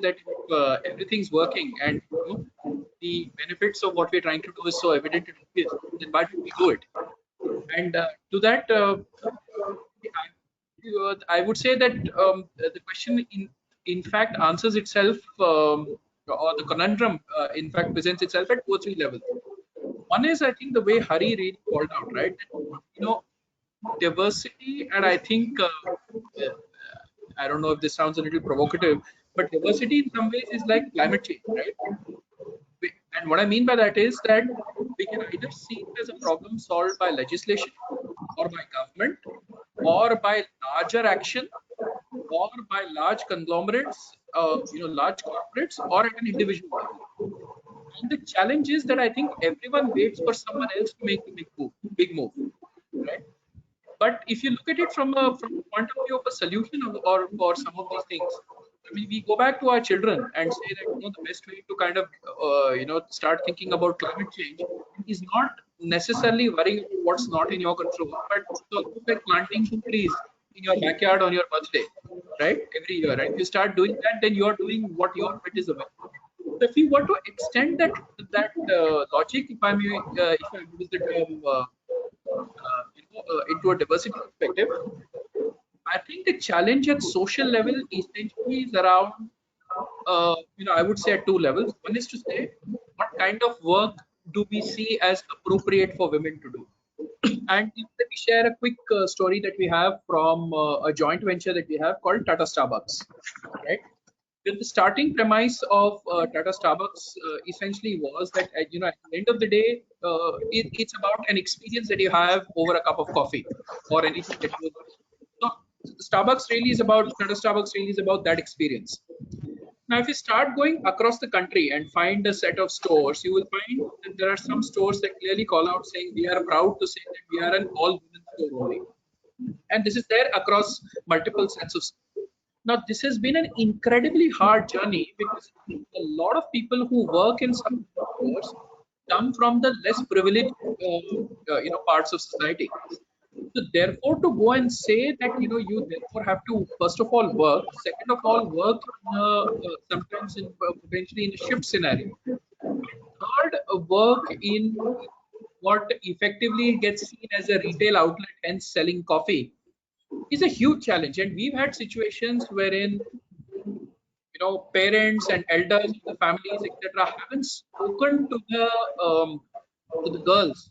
that if everything's working and the benefits of what we're trying to do is so evident and obvious, then why don't we do it? And to that, I would say that the question in fact answers itself, or the conundrum in fact presents itself at two or three levels. One is, I think, the way Hari really called out, right? That, you know, diversity, and I think uh, I don't know if this sounds a little provocative, but diversity in some ways is like climate change, right? And what I mean by that is that we can either see it as a problem solved by legislation or by government or by larger action or by large conglomerates, large corporates, or at an individual level. And the challenge is that I think everyone waits for someone else to make the big move, right? But if you look at it from the point of view of a solution, or for some of these things, I mean, we go back to our children and say that the best way to kind of start thinking about climate change is not necessarily worrying about what's not in your control, but it's almost like planting two trees in your backyard on your birthday, right? Every year, right? If you start doing that, then you are doing what your bit is about. So if you want to extend that logic, if I may, if I use the term, into a diversity perspective, I think the challenge at social level essentially is around, I would say at two levels. One is to say, what kind of work do we see as appropriate for women to do? And let me share a quick story that we have from a joint venture that we have called Tata Starbucks, right? The starting premise of Tata Starbucks essentially was that at the end of the day, it's about an experience that you have over a cup of coffee or anything that you. So Tata Starbucks really is about that experience. Now, if you start going across the country and find a set of stores, you will find that there are some stores that clearly call out saying we are proud to say that we are an all-women store only, and this is there across multiple sets of stores. Now, this has been an incredibly hard journey because a lot of people who work in some stores come from the less privileged, parts of society. So therefore, to go and say that you therefore have to first of all work, second of all work sometimes in potentially in a shift scenario, third work in what effectively gets seen as a retail outlet, hence selling coffee, is a huge challenge. And we've had situations wherein parents and elders of the families, etc., haven't spoken to the girls,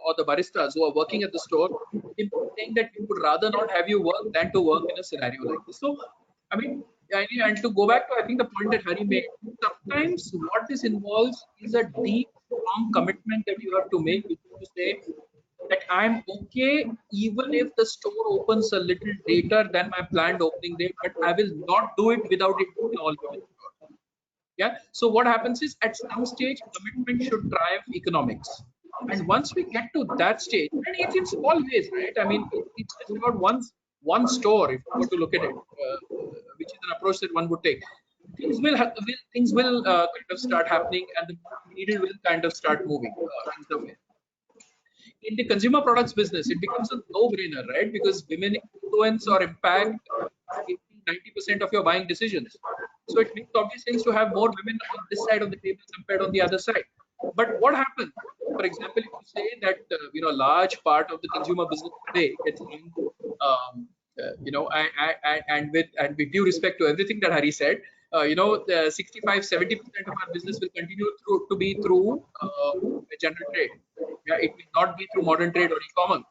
or the baristas who are working at the store, saying that we would rather not have you work than to work in a scenario like this. So, I mean, and to go back to, I think, the point that Hari made, sometimes what this involves is a deep, strong commitment that you have to make, which is to say that I'm okay even if the store opens a little later than my planned opening date, but I will not do it without it being all women store. Yeah. So what happens is at some stage commitment should drive economics. And once we get to that stage, and it's in small ways, right? I mean, it's just about one store, if you were to look at it, which is an approach that one would take. Things will kind of start happening, and the needle will kind of start moving in some way. In the consumer products business, it becomes a no-brainer, right? Because women influence or impact 80-90% of your buying decisions. So it makes obvious sense to have more women on this side of the table compared on the other side. But what happens, for example, if you say that a large part of the consumer business today gets run, and with due respect to everything that Hari said, 65-70% of our business will continue to be through general trade. Yeah, it will not be through modern trade or e-commerce,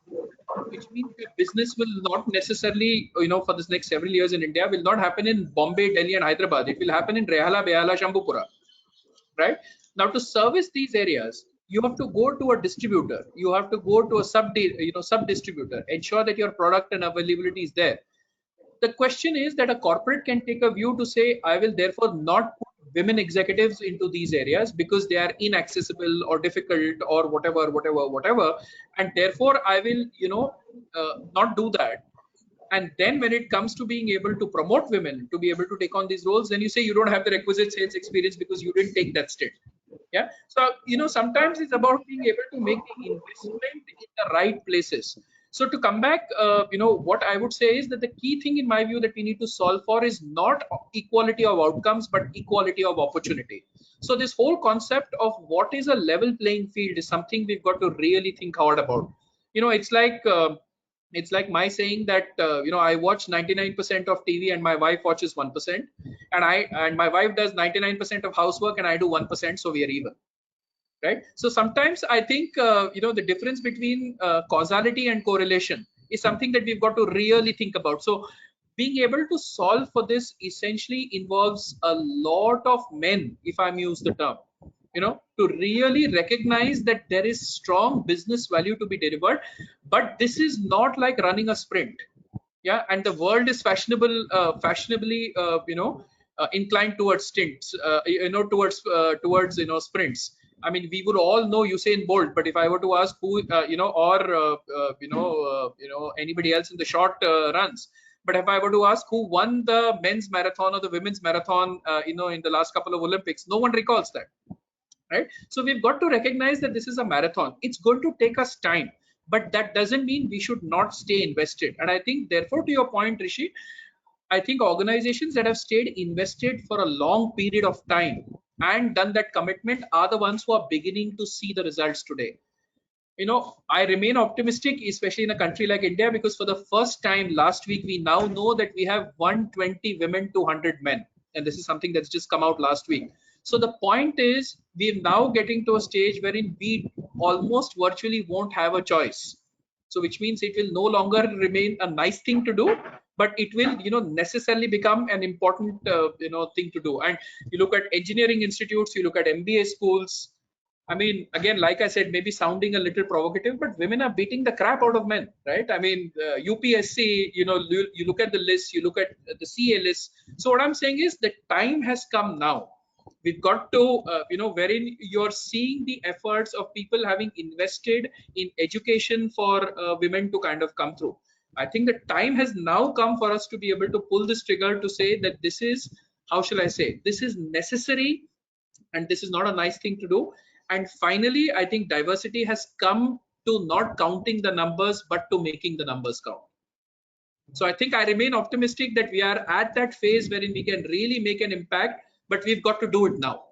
which means that business will not necessarily, for this next several years in India, will not happen in Bombay, Delhi, and Hyderabad. It will happen in Rehala, Behala, Shambhupura, right? Now, to service these areas, you have to go to a distributor. You have to go to a sub distributor. Ensure that your product and availability is there. The question is that a corporate can take a view to say, I will therefore not put women executives into these areas because they are inaccessible or difficult or whatever, and therefore I will, not do that. And then when it comes to being able to promote women to be able to take on these roles, then you say you don't have the requisite sales experience because you didn't take that step. Yeah. So sometimes it's about being able to make the investment in the right places. So to come back, what I would say is that the key thing in my view that we need to solve for is not equality of outcomes, but equality of opportunity. So this whole concept of what is a level playing field is something we've got to really think hard about. It's like my saying that I watch 99% of TV and my wife watches 1%, and my wife does 99% of housework and I do 1%, so we are even, right? So sometimes I think the difference between causality and correlation is something that we've got to really think about. So being able to solve for this essentially involves a lot of men, if I'm use the term, to really recognize that there is strong business value to be delivered, but this is not like running a sprint. Yeah, and the world is fashionably inclined towards stints, towards sprints. I mean, we would all know Usain Bolt, but if I were to ask who or anybody else in the short runs, but if I were to ask who won the men's marathon or the women's marathon in the last couple of Olympics, no one recalls that, right? So we've got to recognize that this is a marathon. It's going to take us time, but that doesn't mean we should not stay invested. And I think, therefore, to your point, Rishi, I think organizations that have stayed invested for a long period of time and done that commitment are the ones who are beginning to see the results today. I remain optimistic, especially in a country like India, because for the first time last week, we now know that we have 120 women to 100 men. And this is something that's just come out last week. So the point is, we're now getting to a stage wherein we almost virtually won't have a choice. So which means it will no longer remain a nice thing to do, but it will, necessarily become an important, thing to do. And you look at engineering institutes, you look at MBA schools, I mean, again, like I said, maybe sounding a little provocative, but women are beating the crap out of men, right? I mean, UPSC, you look at the list, you look at the CA list. So what I'm saying is the time has come now. We've got to, wherein you're seeing the efforts of people having invested in education for women to kind of come through. I think the time has now come for us to be able to pull this trigger to say that this is, how shall I say, this is necessary and this is not a nice thing to do. And finally, I think diversity has come to not counting the numbers, but to making the numbers count. So I think I remain optimistic that we are at that phase wherein we can really make an impact, but we've got to do it now.